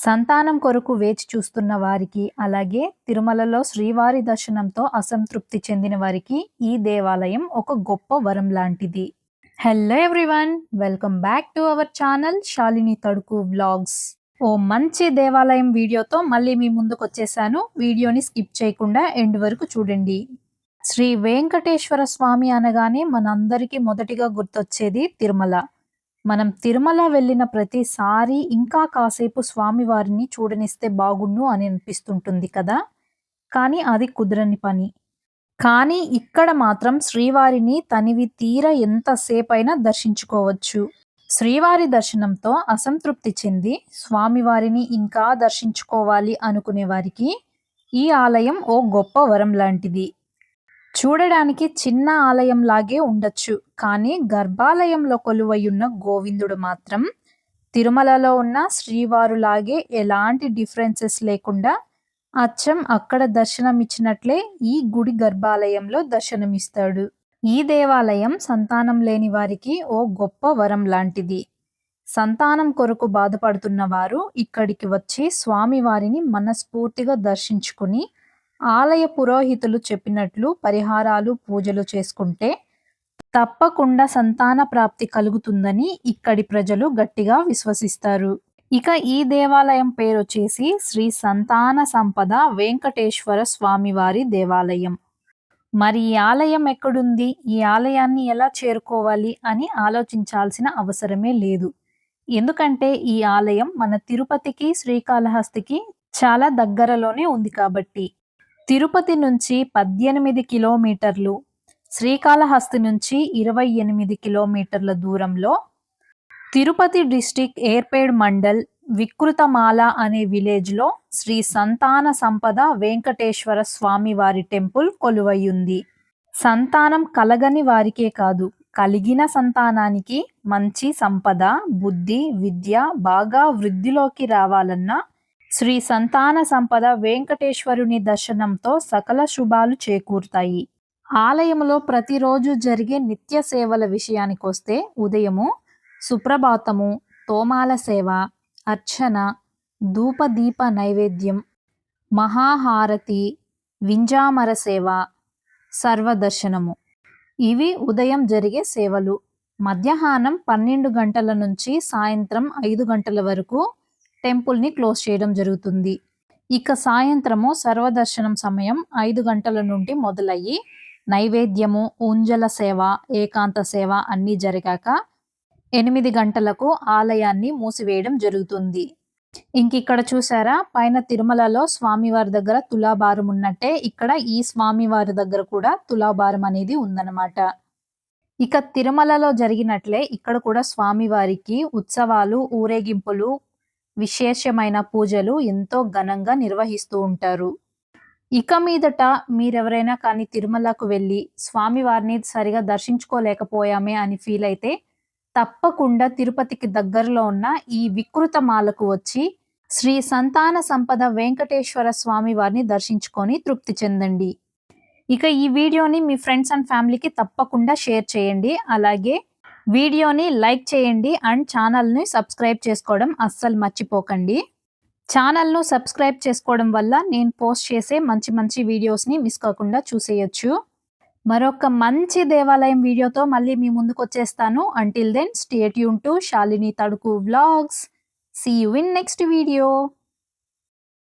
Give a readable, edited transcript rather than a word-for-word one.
సంతానం కొరకు వేచి చూస్తున్న వారికి, అలాగే తిరుమలలో శ్రీవారి దర్శనంతో అసంతృప్తి చెందిన వారికి ఈ దేవాలయం ఒక గొప్ప వరం లాంటిది. Hello everyone, welcome back to our channel Shalini Thaduku vlogs. ఓ మంచి దేవాలయం వీడియోతో మళ్ళీ మీ ముందుకు వచ్చేసాను. వీడియోని స్కిప్ చేయకుండా ఎండ్ వరకు చూడండి. శ్రీ వెంకటేశ్వర స్వామి అనగానే మనందరికీ మొదటిగా గుర్తొచ్చేది తిరుమల. మనం తిరుమల వెళ్ళిన ప్రతిసారి ఇంకా కాసేపు స్వామివారిని చూడనిస్తే బాగుండు అని అనిపిస్తుంటుంది కదా. కానీ అది కుదరని పని. కానీ ఇక్కడ మాత్రం శ్రీవారిని తనివి తీర ఎంతసేపైనా దర్శించుకోవచ్చు. శ్రీవారి దర్శనంతో అసంతృప్తి చెంది స్వామివారిని ఇంకా దర్శించుకోవాలి అనుకునే వారికి ఈ ఆలయం ఓ గొప్ప వరం లాంటిది. చూడడానికి చిన్న ఆలయం లాగే ఉండొచ్చు, కానీ గర్భాలయంలో కొలువయున్న గోవిందుడు మాత్రం తిరుమలలో ఉన్న శ్రీవారులాగే ఎలాంటి డిఫరెన్సెస్ లేకుండా అచ్చం అక్కడ దర్శనమిచ్చినట్లే ఈ గుడి గర్భాలయంలో దర్శనమిస్తాడు. ఈ దేవాలయం సంతానం లేని వారికి ఓ గొప్ప వరం లాంటిది. సంతానం కొరకు బాధపడుతున్న వారు ఇక్కడికి వచ్చి స్వామివారిని మనస్ఫూర్తిగా దర్శించుకుని ఆలయ పురోహితులు చెప్పినట్లు పరిహారాలు పూజలు చేసుకుంటే తప్పకుండా సంతాన ప్రాప్తి కలుగుతుందని ఇక్కడి ప్రజలు గట్టిగా విశ్వసిస్తారు. ఇక ఈ దేవాలయం పేరు వచ్చేసి శ్రీ సంతాన సంపద వెంకటేశ్వర స్వామివారి దేవాలయం. మరి ఈ ఆలయం ఎక్కడుంది, ఈ ఆలయాన్ని ఎలా చేరుకోవాలి అని ఆలోచించాల్సిన అవసరమే లేదు. ఎందుకంటే ఈ ఆలయం మన తిరుపతికి శ్రీకాళహస్తికి చాలా దగ్గరలోనే ఉంది కాబట్టి. తిరుపతి నుంచి 18 కిలోమీటర్లు, శ్రీకాళహస్తి నుంచి 28 కిలోమీటర్ల దూరంలో తిరుపతి డిస్టిక్ ఏర్పేడ్ మండల్ వికృతమాల అనే విలేజ్లో శ్రీ సంతాన సంపద వెంకటేశ్వర స్వామి వారి టెంపుల్ కొలువయ్యుంది. సంతానం కలగని వారికే కాదు, కలిగిన సంతానానికి మంచి సంపద, బుద్ధి, విద్య బాగా వృద్ధిలోకి రావాలన్నా శ్రీ సంతాన సంపద వెంకటేశ్వరుని దర్శనంతో సకల శుభాలు చేకూరుతాయి. ఆలయంలో ప్రతిరోజు జరిగే నిత్య సేవల విషయానికొస్తే ఉదయము సుప్రభాతము, తోమాల సేవ, అర్చన, ధూపదీప నైవేద్యం, మహాహారతి, వింజామర సేవ, సర్వదర్శనము ఇవి ఉదయం జరిగే సేవలు. మధ్యాహ్నం 12 గంటల నుంచి సాయంత్రం 5 గంటల వరకు టెంపుల్ని క్లోజ్ చేయడం జరుగుతుంది. ఇక సాయంత్రము సర్వదర్శనం సమయం 5 గంటల నుండి మొదలయ్యి నైవేద్యము, ఉంజల సేవ, ఏకాంత సేవ అన్నీ జరిగాక 8 గంటలకు ఆలయాన్ని మూసివేయడం జరుగుతుంది. ఇంకిక్కడ చూసారా, పైన తిరుమలలో స్వామివారి దగ్గర తులాభారం ఉన్నట్టే ఇక్కడ ఈ స్వామివారి దగ్గర కూడా తులాభారం అనేది ఉందన్నమాట. ఇక తిరుమలలో జరిగినట్లే ఇక్కడ కూడా స్వామివారికి ఉత్సవాలు, ఊరేగింపులు, విశేషమైన పూజలు ఎంతో ఘనంగా నిర్వహిస్తూ ఉంటారు. ఇక మీదట మీరెవరైనా కానీ తిరుమలకు వెళ్ళి స్వామివారిని సరిగా దర్శించుకోలేకపోయామే అని ఫీల్ అయితే తప్పకుండా తిరుపతికి దగ్గరలో ఉన్న ఈ వికృతమాలకు వచ్చి శ్రీ సంతాన సంపద వెంకటేశ్వర స్వామి వారిని దర్శించుకొని తృప్తి చెందండి. ఇక ఈ వీడియోని మీ ఫ్రెండ్స్ అండ్ ఫ్యామిలీకి తప్పకుండా షేర్ చేయండి. అలాగే వీడియోని లైక్ చేయండి అండ్ ఛానల్ని సబ్స్క్రైబ్ చేసుకోవడం అస్సలు మర్చిపోకండి. ఛానల్ను సబ్స్క్రైబ్ చేసుకోవడం వల్ల నేను పోస్ట్ చేసే మంచి మంచి వీడియోస్ని మిస్ కాకుండా చూసేయచ్చు. మరొక మంచి దేవాలయం వీడియోతో మళ్ళీ మీ ముందుకు వచ్చేస్తాను. Until then stay tuned to Shalini Thaduku vlogs. See you in next video.